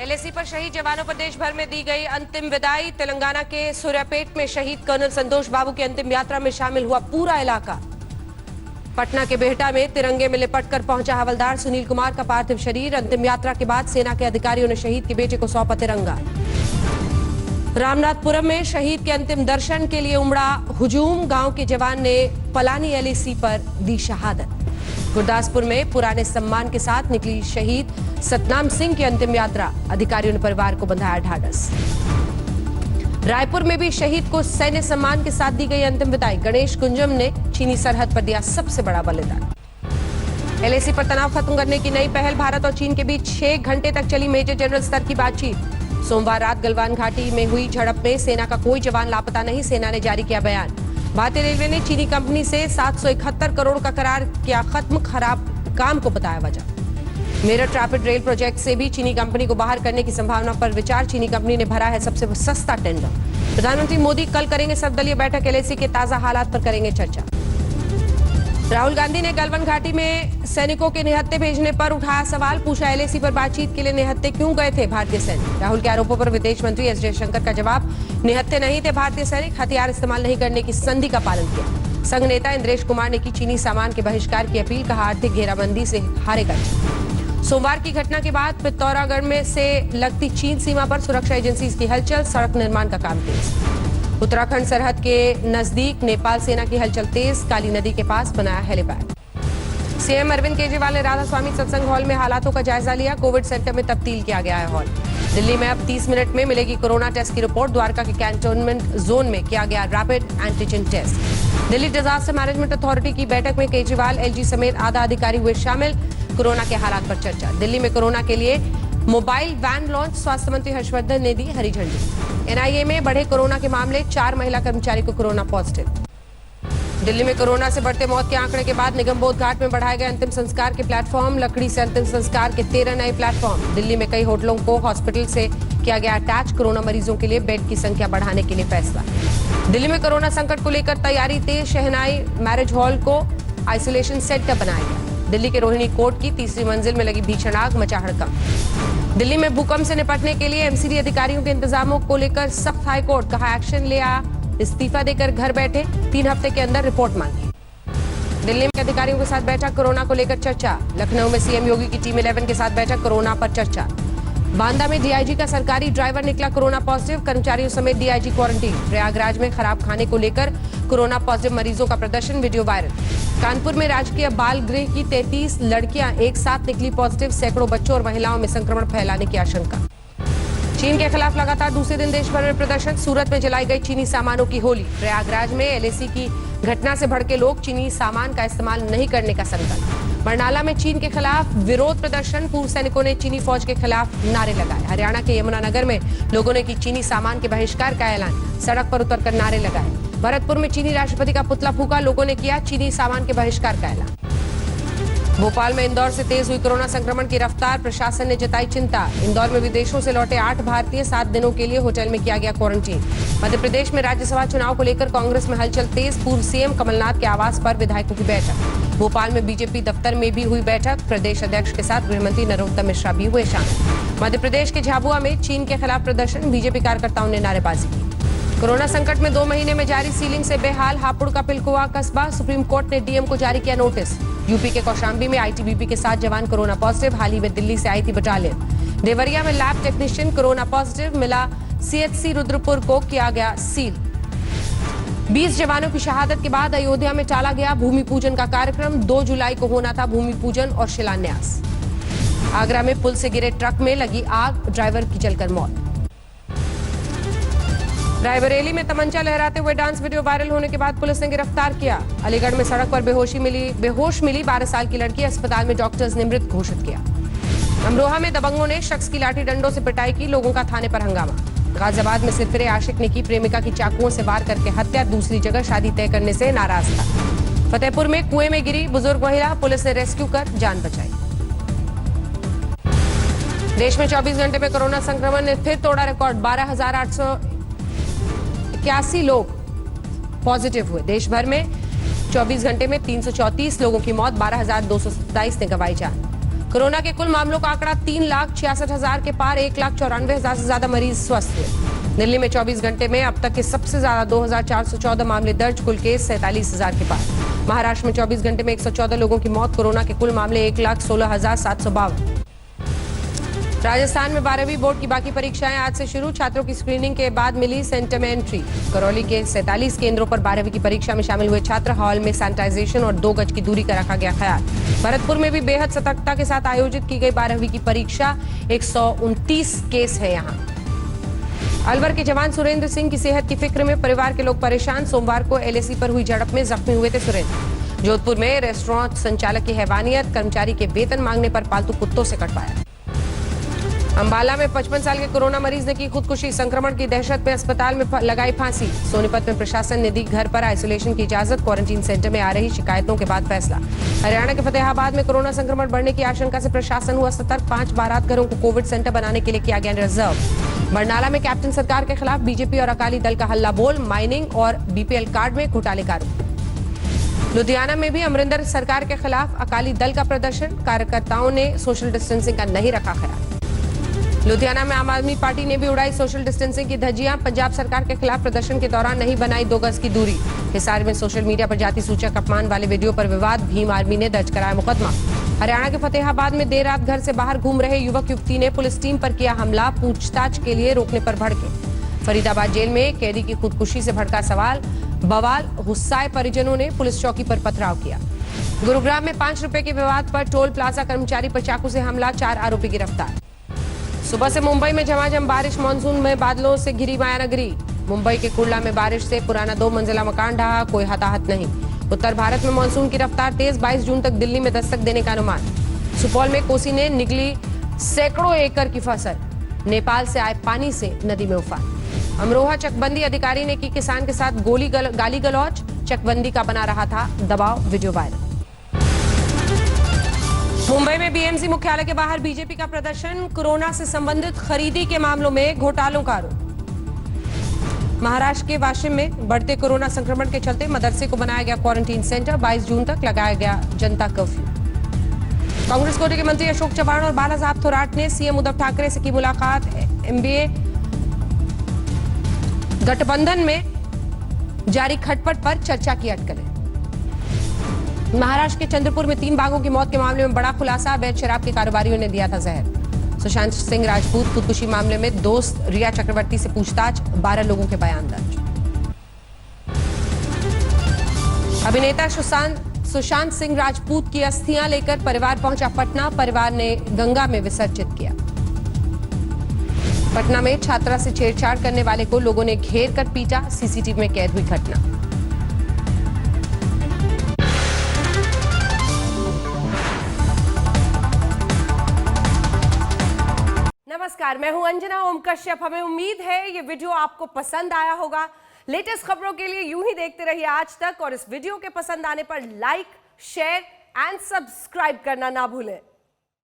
LAC पर शहीद जवानों पर देश भर में दी गई अंतिम विदाई। तेलंगाना के सूर्यापेट में शहीद कर्नल संतोष बाबू की अंतिम यात्रा में शामिल हुआ पूरा इलाका। पटना के बेहटा में तिरंगे में लिपटकर पहुंचा हवलदार सुनील कुमार का पार्थिव शरीर। अंतिम यात्रा के बाद सेना के अधिकारियों ने शहीद के बेटे को सौंपा तिरंगा। रामनाथपुरम में शहीद के अंतिम दर्शन के लिए उमड़ा हुजूम। गांव के जवान ने पलानी एलएसी पर दी शहादत। गुरदासपुर में पुराने सम्मान के साथ निकली शहीद सतनाम सिंह की अंतिम यात्रा। अधिकारियों ने परिवार को बंधाया ढाढ़स। रायपुर में भी शहीद को सैन्य सम्मान के साथ दी गई अंतिम विदाई। गणेश कुंजम ने चीनी सरहद पर दिया सबसे बड़ा बलिदान। एलएसी पर तनाव खत्म करने की नई पहल। भारत और चीन के बीच 6 घंटे तक चली मेजर जनरल स्तर की बातचीत। सोमवार रात गलवान घाटी में हुई झड़प में सेना का कोई जवान लापता नहीं। सेना ने जारी किया बयान। भारतीय रेलवे ने चीनी कंपनी से 771 करोड़ का करार किया खत्म। खराब काम को बताया वजह। मेरठ रैपिड रेल प्रोजेक्ट से भी चीनी कंपनी को बाहर करने की संभावना पर विचार। चीनी कंपनी ने भरा है सबसे सस्ता टेंडर। प्रधानमंत्री मोदी कल करेंगे सर्वदलीय बैठक। एलएसी के ताजा हालात पर करेंगे चर्चा। राहुल गांधी ने गलवान घाटी में सैनिकों के निहत्थे भेजने पर उठाया सवाल। पूछा एलएसी पर बातचीत के लिए निहत्थे क्यों गए थे भारतीय सैनिक। राहुल के आरोपों पर विदेश मंत्री एस जयशंकर का जवाब। निहत्थे नहीं थे भारतीय सैनिक। हथियार इस्तेमाल नहीं करने की संधि का पालन किया। संघ नेता इंद्रेश कुमार ने की चीनी सामान के बहिष्कार की अपील। कहा आर्थिक घेराबंदी से हारेगा। सोमवार की घटना के बाद पिथौरागढ़ में से लगती चीन सीमा पर सुरक्षा एजेंसी की हलचल। सड़क निर्माण का काम तेज। उत्तराखंड सरहद के नजदीक नेपाल सेना की हलचल तेज। काली नदी के पास बनाया हेलीपैड। सीएम अरविंद केजरीवाल ने राधा स्वामी सत्संग हॉल में हालातों का जायजा लिया। कोविड सेंटर में तब्दील किया गया है हॉल। दिल्ली में अब 30 मिनट में मिलेगी कोरोना टेस्ट की रिपोर्ट। द्वारका के कैंटोनमेंट जोन में किया गया rapid antigen test. Delhi disaster management authority की बैठक में केजरीवाल एलजी समेत आधा अधिकारी हुए शामिल। कोरोना के हालात पर चर्चा। दिल्ली में कोरोना के लिए मोबाइल वैन लॉन्च। स्वास्थ्य मंत्री हर्षवर्धन ने दी हरी झंडी। एनआईए में बढ़े कोरोना के मामले। 4 महिला कर्मचारी को कोरोना पॉजिटिव। दिल्ली में कोरोना से बढ़ते मौत के आंकड़े के बाद निगमबोध घाट में बढ़ाए गए अंतिम संस्कार के प्लेटफॉर्म। लकड़ी से अंतिम संस्कार के 13 नए प्लेटफॉर्म। दिल्ली में कई होटलों को हॉस्पिटल से किया गया अटैच। कोरोना मरीजों के लिए बेड की संख्या बढ़ाने के लिए फैसला। दिल्ली में कोरोना संकट को लेकर तैयारी तेज। शहनाई मैरिज हॉल को आइसोलेशन सेंटर बनाया गया। दिल्ली के रोहिणी कोर्ट की 3री मंजिल में लगी भीषण आग। मचा हड़कंप। दिल्ली में भूकंप से निपटने के लिए एमसीडी अधिकारियों के इंतजामों को लेकर सख्त हाईकोर्ट। कहा एक्शन ले आ। इस्तीफा देकर घर बैठे। 3 हफ्ते के अंदर रिपोर्ट मांगी। दिल्ली में अधिकारियों के साथ बैठक। कोरोना को लेकर चर्चा। लखनऊ में सीएम योगी की टीम 11 के साथ बैठक। कोरोना पर चर्चा। बांदा में डीआईजी का सरकारी ड्राइवर निकला कोरोना पॉजिटिव। कर्मचारियों समेत डीआईजी क्वारंटीन। प्रयागराज में खराब खाने को लेकर कोरोना पॉजिटिव मरीजों का प्रदर्शन। Video viral. कानपुर में राजकीय बाल गृह की 33 लड़कियां एक साथ निकली पॉजिटिव। सैकड़ों बच्चों और महिलाओं में संक्रमण फैलाने की आशंका। चीन के खिलाफ लगातार दूसरे दिन देश भर में प्रदर्शन। सूरत में जलाई गई चीनी सामानों की होली। प्रयागराज में एलएसी की घटना से भड़के लोग। चीनी सामान का इस्तेमाल नहीं करने का संकल्प। बरनाला में चीन के खिलाफ विरोध प्रदर्शन। पूर्व सैनिकों ने चीनी फौज के खिलाफ नारे लगाए। हरियाणा के यमुनानगर में लोगों ने की चीनी सामान के बहिष्कार का ऐलान। सड़क पर उतरकर नारे लगाए। भरतपुर में चीनी राष्ट्रपति का पुतला फूका। लोगों ने किया चीनी सामान के बहिष्कार का ऐलान। भोपाल में इंदौर से तेज हुई कोरोना संक्रमण की रफ्तार। प्रशासन ने जताई चिंता। इंदौर में विदेशों से लौटे 8 भारतीय 7 दिनों के लिए होटल में किया गया क्वारंटीन। मध्य प्रदेश में राज्यसभा चुनाव को लेकर कांग्रेस में हलचल तेज। पूर्व सीएम कमलनाथ के आवास पर विधायकों की बैठक। भोपाल में बीजेपी दफ्तर में भी हुई बैठक। प्रदेश अध्यक्ष के साथ गृहमंत्री नरोत्तम मिश्रा भी हुए शामिल। मध्य प्रदेश के झाबुआ में चीन के खिलाफ प्रदर्शन। बीजेपी कार्यकर्ताओं ने नारेबाजी की। कोरोना संकट में 2 महीने में जारी सीलिंग से बेहाल हापुड़ का पिलकुआ कस्बा। सुप्रीम कोर्ट ने डीएम को जारी किया नोटिस। यूपी के कौशाम्बी में आईटीबीपी के 7 जवान कोरोना पॉजिटिव। हाल ही में दिल्ली से आई थी बटालियन। देवरिया में लैब टेक्नीशियन कोरोना पॉजिटिव मिला। सीएचसी रुद्रपुर को किया गया सील। 20 जवानों की शहादत के बाद अयोध्या में टाला गया भूमि पूजन का कार्यक्रम। 2 जुलाई को होना था भूमि पूजन और शिलान्यास। आगरा में पुल से गिरे ट्रक में लगी आग। ड्राइवर की जलकर मौत। रायबरेली में तमंचा लहराते हुए डांस वीडियो वायरल होने के बाद पुलिस ने गिरफ्तार किया। अलीगढ़ में सड़क पर बेहोश मिली 12 साल की लड़की। अस्पताल में डॉक्टर्स ने मृत घोषित किया। अमरोहा में दबंगों ने शख्स की लाठी डंडों से पिटाई की। लोगों का थाने पर हंगामा। गाजियाबाद में सिरफिरे आशिक ने की प्रेमिका की चाकुओं से वार करके हत्या। दूसरी जगह शादी तय करने से नाराज था। फतेहपुर में कुएं में गिरी बुजुर्ग महिला। पुलिस ने रेस्क्यू कर जान बचाई। देश में 24 घंटे में कोरोना संक्रमण ने फिर तोड़ा रिकॉर्ड। 12,881 लोग पॉजिटिव हुए। देश भर में 24 घंटे में 334 लोगों की मौत। 12,227 ने गंवाई जान। कोरोना के कुल मामलों का आंकड़ा 3,66,000 के पार, 1,94,000 से ज्यादा मरीज स्वस्थ हुए। दिल्ली में 24 घंटे में अब तक के सबसे ज्यादा 2,414 मामले दर्ज, कुल केस 47,000 के पार। महाराष्ट्र में 24 घंटे में 114 लोगों की मौत, कोरोना के कुल मामले 1,16,752। राजस्थान में 12वीं बोर्ड की बाकी परीक्षाएं आज से शुरू, छात्रों की स्क्रीनिंग के बाद मिली सेंटर में एंट्री। करौली के 47 केंद्रों पर 12वीं की परीक्षा में शामिल हुए छात्र, हॉल में सैनिटाइजेशन और 2 गज की दूरी का रखा गया ख्याल। भरतपुर में भी बेहद सतर्कता के साथ आयोजित की गई 12वीं की परीक्षा, 129 केस है यहाँ। अलवर के जवान सुरेंद्र सिंह की सेहत की फिक्र में परिवार के लोग परेशान, सोमवार को एलएसी पर हुई झड़प में जख्मी हुए थे सुरेंद्र। जोधपुर में रेस्टोरेंट संचालक की हैवानियत, कर्मचारी के वेतन मांगने पर पालतू कुत्तों से कटवाया। अंबाला में 55 साल के कोरोना मरीज ने की खुदकुशी, संक्रमण की दहशत में अस्पताल में लगाई फांसी। सोनीपत में प्रशासन ने दी घर पर आइसोलेशन की इजाजत, क्वारंटीन सेंटर में आ रही शिकायतों के बाद फैसला। हरियाणा के फतेहाबाद में कोरोना संक्रमण बढ़ने की आशंका से प्रशासन हुआ सतर्क, 5 बारात घरों को कोविड सेंटर बनाने के लिए किया गया रिजर्व। बरनाला में कैप्टन सरकार के खिलाफ बीजेपी और अकाली दल का हल्ला बोल, माइनिंग और बीपीएल कार्ड में घोटाले का आरोप। लुधियाना में भी अमरिंदर सरकार के खिलाफ अकाली दल का प्रदर्शन, कार्यकर्ताओं ने सोशल डिस्टेंसिंग का नहीं रखा ख्याल। लुधियाना में आम आदमी पार्टी ने भी उड़ाई सोशल डिस्टेंसिंग की धज्जियां, पंजाब सरकार के खिलाफ प्रदर्शन के दौरान नहीं बनाई 2 गज की दूरी। हिसार में सोशल मीडिया पर जाति सूचक अपमान वाले वीडियो पर विवाद, भीम आर्मी ने दर्ज कराया मुकदमा। हरियाणा के फतेहाबाद में देर रात घर से बाहर घूम रहे युवक युवती ने पुलिस टीम पर किया हमला, पूछताछ के लिए रोकने पर भड़के। फरीदाबाद जेल में कैदी की खुदकुशी से भड़का सवाल, बवाल, गुस्साए परिजनों ने पुलिस चौकी पर पथराव किया। गुरुग्राम में 5 रुपए के विवाद पर टोल प्लाजा कर्मचारी पर चाकू से हमला, 4 आरोपी गिरफ्तार। सुबह से मुंबई में झमाझम बारिश, मानसून में बादलों से घिरी मायानगरी। मुंबई के कुर्ला में बारिश से पुराना 2 मंजिला मकान ढहा, कोई हताहत नहीं। उत्तर भारत में मानसून की रफ्तार तेज, 22 जून तक दिल्ली में दस्तक देने का अनुमान। सुपौल में कोसी ने निगली सैकड़ों एकड़ की फसल, नेपाल से आए पानी से नदी में उफान। अमरोहा चकबंदी अधिकारी ने की किसान के साथ गाली गलौज, चकबंदी का बना रहा था दबाव, वीडियो वायरल। मुंबई में बीएमसी मुख्यालय के बाहर बीजेपी का प्रदर्शन, कोरोना से संबंधित खरीदी के मामलों में घोटालों का आरोप। महाराष्ट्र के वाशिम में बढ़ते कोरोना संक्रमण के चलते मदरसे को बनाया गया क्वारंटीन सेंटर, 22 जून तक लगाया गया जनता कर्फ्यू। कांग्रेस कोटे के मंत्री अशोक चव्हाण और बालासाहब थोराट ने सीएम उद्धव ठाकरे से की मुलाकात, एमबीए गठबंधन में जारी खटपट पर चर्चा की अटकलें। महाराष्ट्र के चंद्रपुर में 3 बाघों की मौत के मामले में बड़ा खुलासा, अवैध शराब के कारोबारियों ने दिया था जहर। सुशांत सिंह राजपूत खुदकुशी मामले में दोस्त रिया चक्रवर्ती से पूछताछ, 12 लोगों के बयान दर्ज। अभिनेता सुशांत सिंह राजपूत की अस्थियां लेकर परिवार पहुंचा पटना, परिवार ने गंगा में विसर्जित किया। पटना में छात्रा से छेड़छाड़ करने वाले को लोगों ने घेर कर पीटा, सीसीटीवी में कैद हुई घटना। नमस्कार, मैं हूं अंजना ओम कश्यप। हमें उम्मीद है ये वीडियो आपको पसंद आया होगा। लेटेस्ट खबरों के लिए यूं ही देखते रहिए आज तक, और इस वीडियो के पसंद आने पर लाइक, शेयर एंड सब्सक्राइब करना ना भूलें।